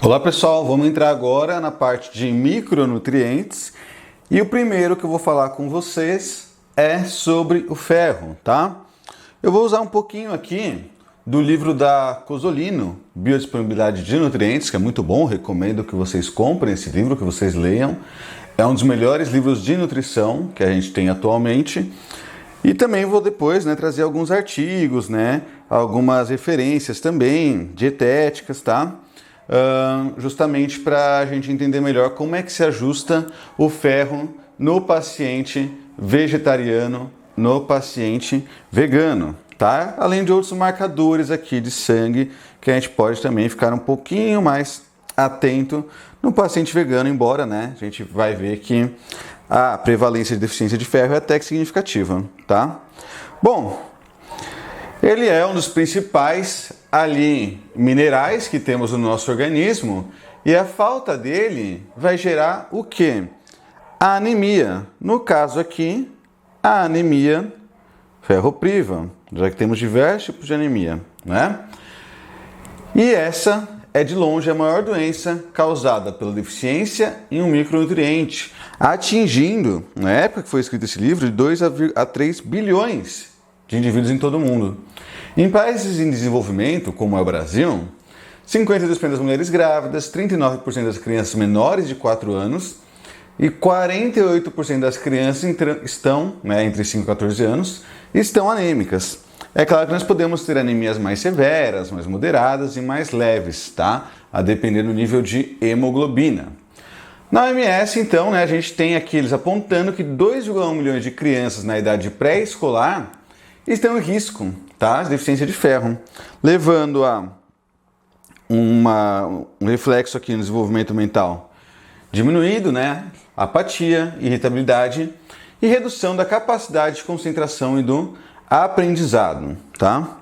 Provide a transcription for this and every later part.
Olá pessoal, vamos entrar agora na parte de micronutrientes e o primeiro que eu vou falar com vocês é sobre o ferro, tá? Eu vou usar um pouquinho aqui do livro da Cosolino, Biodisponibilidade de Nutrientes, que é muito bom, recomendo que vocês comprem esse livro, que vocês leiam. É um dos melhores livros de nutrição que a gente tem atualmente. E também vou depois trazer alguns artigos, algumas referências também, dietéticas, tá? Justamente para a gente entender melhor como é que se ajusta o ferro no paciente vegetariano, no paciente vegano, tá? Além de outros marcadores aqui de sangue que a gente pode também ficar um pouquinho mais atento no paciente vegano, embora, a gente vai ver que a prevalência de deficiência de ferro é até que significativa, tá? Bom, ele é um dos principais minerais que temos no nosso organismo e a falta dele vai gerar o quê? A anemia. No caso aqui, a anemia ferropriva, já que temos diversos tipos de anemia, E essa é de longe a maior doença causada pela deficiência em um micronutriente, atingindo, na época que foi escrito esse livro, de 2 a 3 bilhões de indivíduos em todo o mundo. Em países em desenvolvimento, como é o Brasil, 52% das mulheres grávidas, 39% das crianças menores de 4 anos e 48% das crianças estão, entre 5 e 14 anos, estão anêmicas. É claro que nós podemos ter anemias mais severas, mais moderadas e mais leves, tá? A depender do nível de hemoglobina. Na OMS, então, a gente tem aqui eles apontando que 2,1 milhões de crianças na idade pré-escolar estão em risco, tá? De deficiência de ferro, levando a um reflexo aqui no desenvolvimento mental diminuído, apatia, irritabilidade e redução da capacidade de concentração e do aprendizado, tá?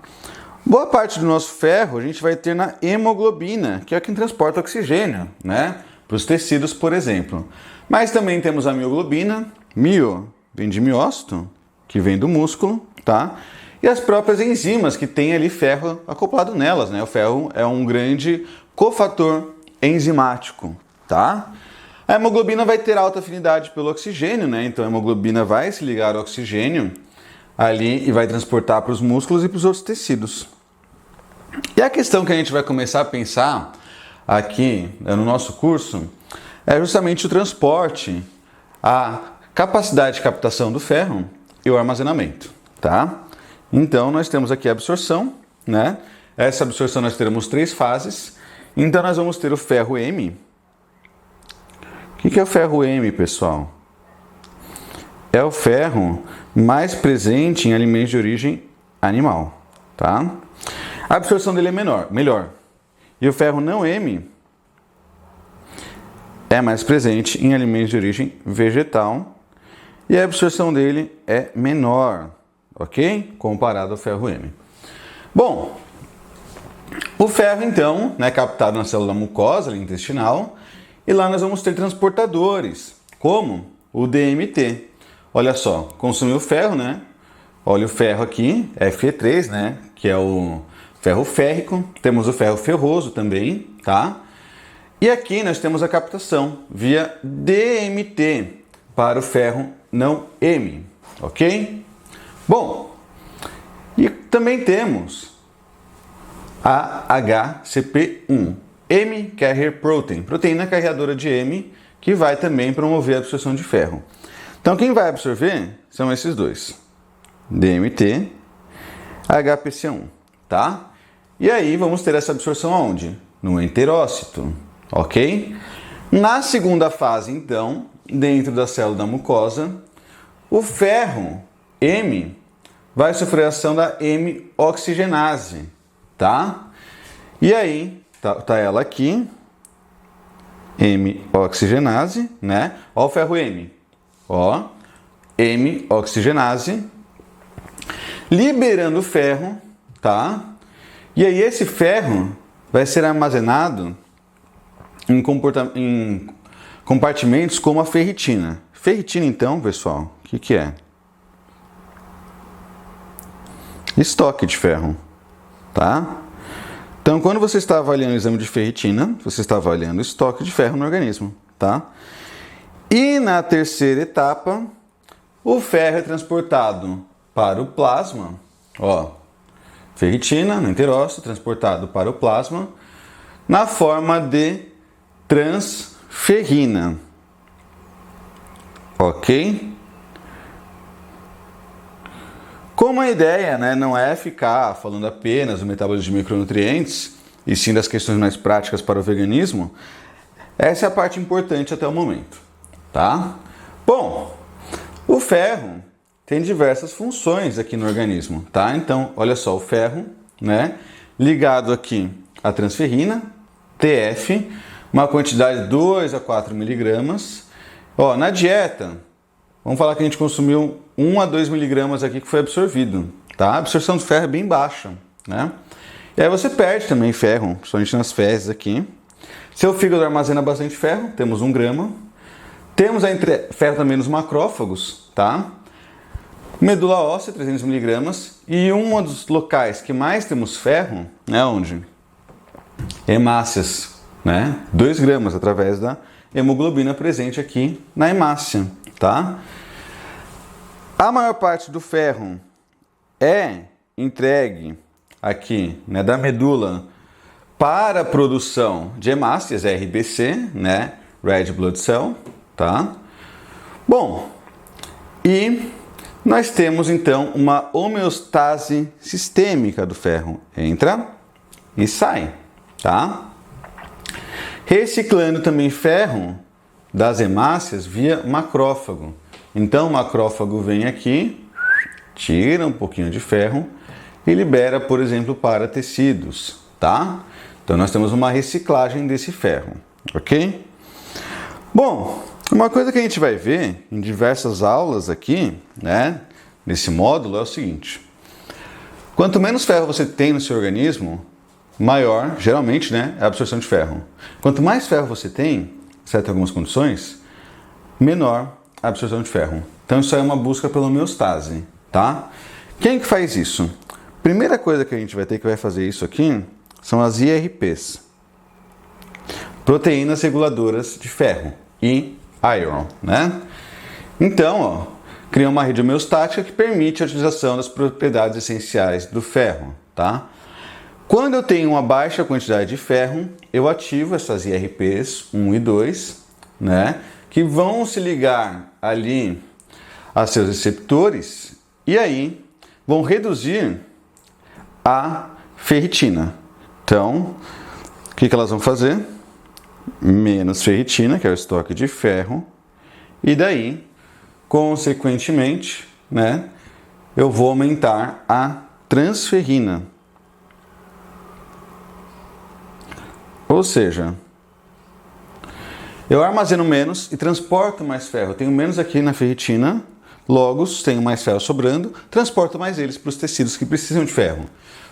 Boa parte do nosso ferro a gente vai ter na hemoglobina, que é quem transporta oxigênio, para os tecidos, por exemplo. Mas também temos a mioglobina, mio vem de miócito, que vem do músculo, tá? E as próprias enzimas que tem ali ferro acoplado nelas, O ferro é um grande cofator enzimático, tá? A hemoglobina vai ter alta afinidade pelo oxigênio, Então a hemoglobina vai se ligar ao oxigênio ali e vai transportar para os músculos e para os outros tecidos. E a questão que a gente vai começar a pensar aqui no nosso curso é justamente o transporte, a capacidade de captação do ferro e o armazenamento, tá? Então nós temos aqui a absorção, Essa absorção nós teremos 3 fases. Então nós vamos ter o ferro M. O que é o ferro M, pessoal? É o ferro mais presente em alimentos de origem animal, tá? A absorção dele é melhor. E o ferro não M é mais presente em alimentos de origem vegetal e a absorção dele é menor, ok? Comparado ao ferro M. Bom, o ferro então é captado na célula mucosa intestinal e lá nós vamos ter transportadores, como o DMT. Olha só, consumiu ferro, Olha o ferro aqui, Fe3, que é o ferro férrico. Temos o ferro ferroso também, tá? E aqui nós temos a captação via DMT para o ferro não M, ok? Bom, e também temos a HCP1, M Carrier Protein, proteína carreadora de M, que vai também promover a absorção de ferro. Então quem vai absorver são esses dois, DMT, HPC1, tá? E aí vamos ter essa absorção aonde? No enterócito, ok? Na segunda fase, então, dentro da célula da mucosa, o ferro M vai sofrer a ação da M-oxigenase, tá? E aí, tá ela aqui, M-oxigenase, Ó o ferro M, M-oxigenase, liberando o ferro, tá? E aí esse ferro vai ser armazenado em compartimentos como a ferritina. Ferritina, então, pessoal, o que é? Estoque de ferro, tá? Então, quando você está avaliando o exame de ferritina, você está avaliando o estoque de ferro no organismo, tá? E na terceira etapa, o ferro é transportado para o plasma, ó, ferritina no enterócito, transportado para o plasma, na forma de transferrina, ok? Como a ideia, né, não é ficar falando apenas do metabolismo de micronutrientes, e sim das questões mais práticas para o veganismo, essa é a parte importante até o momento, tá? Bom, o ferro tem diversas funções aqui no organismo, tá? Então, olha só, o ferro, né, ligado aqui à transferrina, TF, uma quantidade de 2 a 4 miligramas. Ó, na dieta, vamos falar que a gente consumiu 1 a 2 miligramas aqui que foi absorvido, tá? A absorção de ferro é bem baixa, né? E aí você perde também ferro, principalmente nas fezes aqui. Seu fígado armazena bastante ferro, temos 1 grama. Temos ferro também nos macrófagos, tá? Medula óssea, 300 miligramas. E um dos locais que mais temos ferro, né, onde? Hemácias, né? 2 gramas através da hemoglobina presente aqui na hemácia, tá? A maior parte do ferro é entregue aqui, né, da medula para a produção de hemácias, RBC, né, Red Blood Cell, tá? Bom, e nós temos então uma homeostase sistêmica do ferro, entra e sai, tá? Reciclando também ferro das hemácias via macrófago. Então o macrófago vem aqui, tira um pouquinho de ferro e libera, por exemplo, para tecidos, tá? Então nós temos uma reciclagem desse ferro, ok? Bom, uma coisa que a gente vai ver em diversas aulas aqui, né, nesse módulo é o seguinte: quanto menos ferro você tem no seu organismo, maior, geralmente, né, é a absorção de ferro. Quanto mais ferro você tem, certo, em algumas condições, menor a absorção de ferro. Então isso é uma busca pela homeostase, tá? Quem que faz isso? Primeira coisa que a gente vai ter que vai fazer isso aqui são as IRPs, proteínas reguladoras de ferro, e iron, né? Então, ó, cria uma rede homeostática que permite a utilização das propriedades essenciais do ferro, tá? Quando eu tenho uma baixa quantidade de ferro, eu ativo essas IRPs 1 e 2, né, que vão se ligar ali a seus receptores e aí vão reduzir a ferritina. Então, o que elas vão fazer? Menos ferritina, que é o estoque de ferro, e daí, consequentemente, né, eu vou aumentar a transferrina. Ou seja, eu armazeno menos e transporto mais ferro. Eu tenho menos aqui na ferritina, logo tenho mais ferro sobrando, transporto mais eles para os tecidos que precisam de ferro.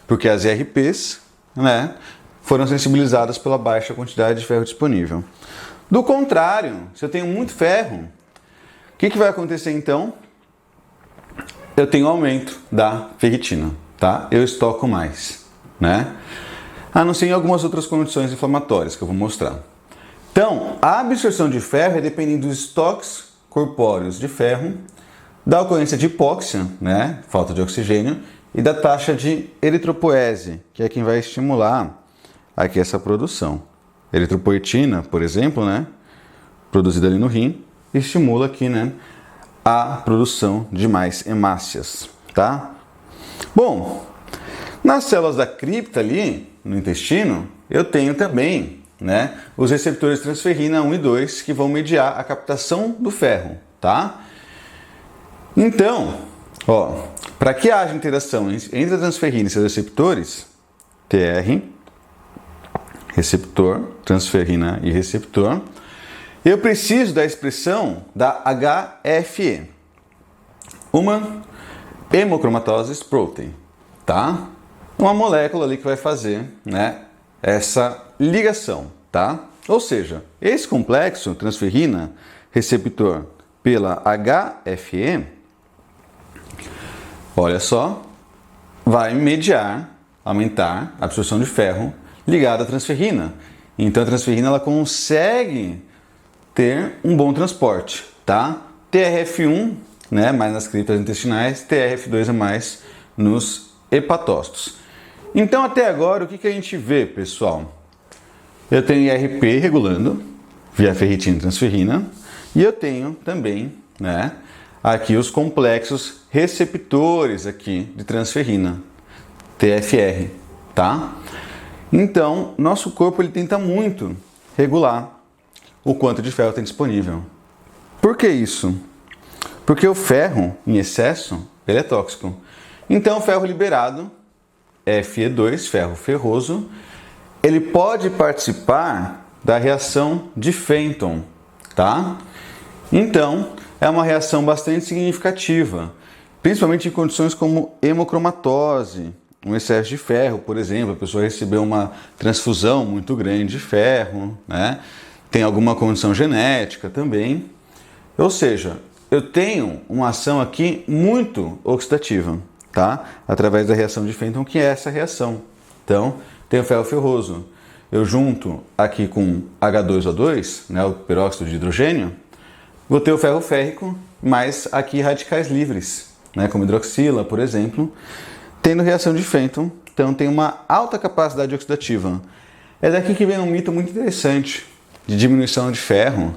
Porque as IRPs, né, foram sensibilizadas pela baixa quantidade de ferro disponível. Do contrário, se eu tenho muito ferro, o que vai acontecer então? Eu tenho aumento da ferritina, tá? Eu estoco mais, né? A não ser em algumas outras condições inflamatórias que eu vou mostrar. Então, a absorção de ferro é dependente dos estoques corpóreos de ferro, da ocorrência de hipóxia, né, falta de oxigênio, e da taxa de eritropoese, que é quem vai estimular aqui essa produção. Eritropoetina, por exemplo, né, produzida ali no rim, estimula aqui, né, a produção de mais hemácias, tá? Bom, nas células da cripta ali, no intestino, eu tenho também, né, os receptores de transferrina 1 e 2 que vão mediar a captação do ferro, tá? Então, ó, para que haja interação entre a transferrina e seus receptores, TR, receptor, transferrina e receptor, eu preciso da expressão da HFE, uma hemochromatosis protein, tá? Uma molécula ali que vai fazer, né, essa ligação, tá? Ou seja, esse complexo transferrina receptor pela HFE, olha só, vai mediar, aumentar a absorção de ferro ligado à transferrina. Então a transferrina ela consegue ter um bom transporte, tá? TRF1, né, mais nas criptas intestinais, TRF2 é mais nos hepatócitos. Então até agora o que a gente vê, pessoal? Eu tenho IRP regulando via ferritina e transferrina e eu tenho também, né, aqui os complexos receptores aqui de transferrina, TFR, tá? Então, nosso corpo ele tenta muito regular o quanto de ferro tem disponível. Por que isso? Porque o ferro em excesso, ele é tóxico. Então, o ferro liberado, Fe2, ferro ferroso, ele pode participar da reação de Fenton, tá? Então, é uma reação bastante significativa, principalmente em condições como hemocromatose, um excesso de ferro, por exemplo, a pessoa recebeu uma transfusão muito grande de ferro, né? Tem alguma condição genética também. Ou seja, eu tenho uma ação aqui muito oxidativa, tá? Através da reação de Fenton, que é essa reação. Então, tem o ferro ferroso. Eu junto aqui com H2O2, né, o peróxido de hidrogênio, vou ter o ferro férrico, mais aqui radicais livres, né, como hidroxila, por exemplo, tendo reação de Fenton, então tem uma alta capacidade oxidativa. É daqui que vem um mito muito interessante de diminuição de ferro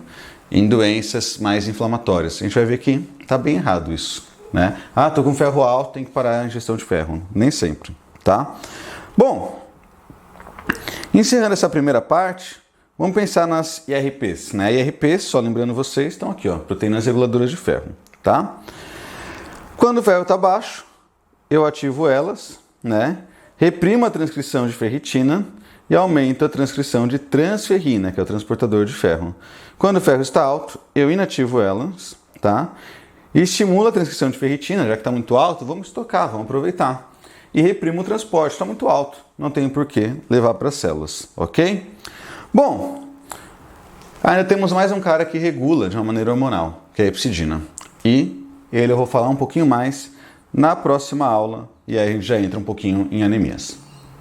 em doenças mais inflamatórias. A gente vai ver que está bem errado isso, né? Ah, tô com ferro alto, tem que parar a ingestão de ferro. Nem sempre, tá? Bom, encerrando essa primeira parte, vamos pensar nas IRPs, né? IRPs, só lembrando vocês, estão aqui, ó, proteínas reguladoras de ferro, tá? Quando o ferro está baixo, eu ativo elas, né? Reprimo a transcrição de ferritina e aumento a transcrição de transferrina, que é o transportador de ferro. Quando o ferro está alto, eu inativo elas, tá? E estimulo a transcrição de ferritina, já que está muito alto, vamos estocar, vamos aproveitar. E reprimo o transporte, está muito alto, não tem por que levar para as células, ok? Bom, ainda temos mais um cara que regula de uma maneira hormonal, que é a hepcidina. E ele eu vou falar um pouquinho mais na próxima aula, e aí a gente já entra um pouquinho em anemias.